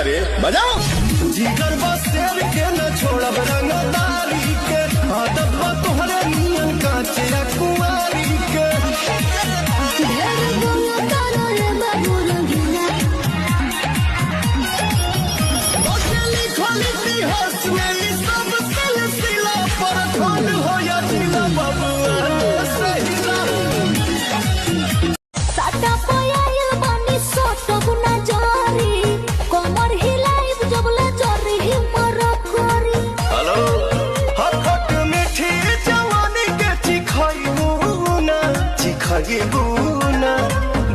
रे बजाओ। जिगर बसेर के न छोड़ब रंगदारी के आदत बा तोहरे नियन काचे कुंवारी के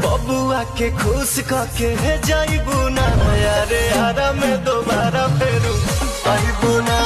बबुआ के खुश करके जाइबू ना यारे हरा में दोबारा फेरू आइबू ना।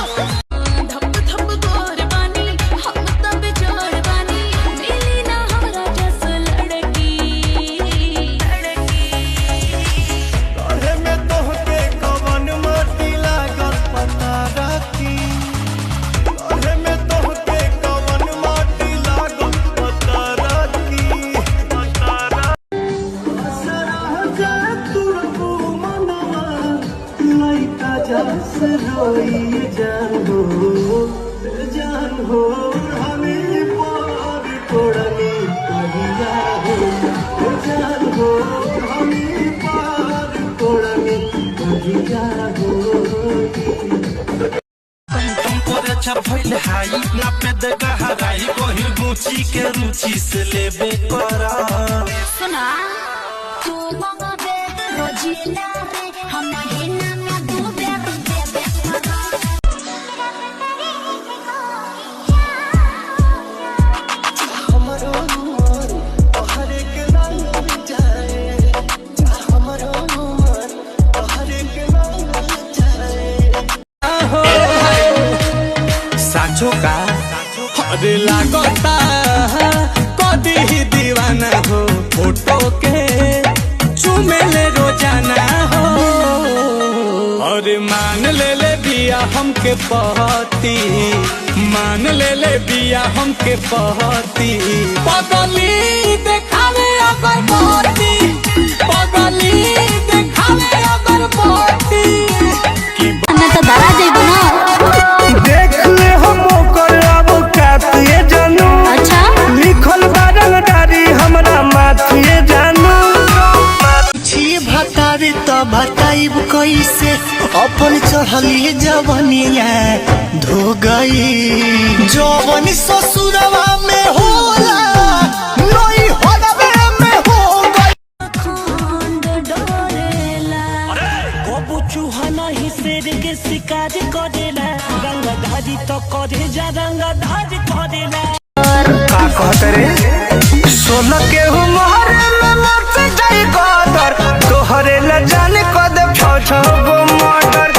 जान हो हमें पार तोड़नी कहिया हो जान हो हमें पार तोड़नी कहिया हो। अच्छा भइल हाई ना पे दगा हराई कोही गुची के रुचि से लेबे करा सुना तू मंगबे रोजिना रे हम महीना में दू बेर देबे करा हमरो मन हर एक रंग जाए हमरो मन हर एक रंग जाए साचो का अरे लागता कदी ही दीवाना हो फोटो के चुमेले रोजाना हो अरे मान ले बिया हमके पहती मान ले बिया हमके पहती पगली देखावे अगर पहती पगली देखावे अगर पहती कि मैं तो डरा जाइबो ना देख ले हम ओकर अब कातिए जानू अच्छा लिखल बारंगदारी हमरा माथिए जानू छी भतारी तो बताइब कैसे अपन चढ़ली जवनिया धो गई जवन ससुरवा में होला नई होलवे में हो गई खंड डोरेला कबू चूहा नहीं शेर के शिकार करेला रंगधारी तो करे जा रंगधारी करेला का कहत रे सोलह के उम्र में मत जाई कदर तोहरे ल जान कद छो गो मर्डर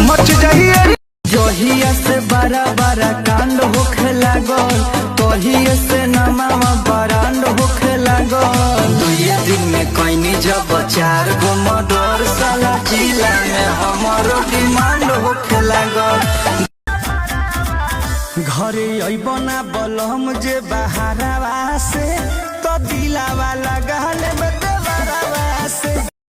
मच जाइए जहिया से बड़ा बड़ा कांड होखे लागल तहिया से नमावा बरांड होखे लागल दुए दिन में कइनी जब 4 गो मर्डर साला जिला में हमरो डिमांड होखे लागल। घरे अइबना बलम जे बहारवा से तो दिला वाला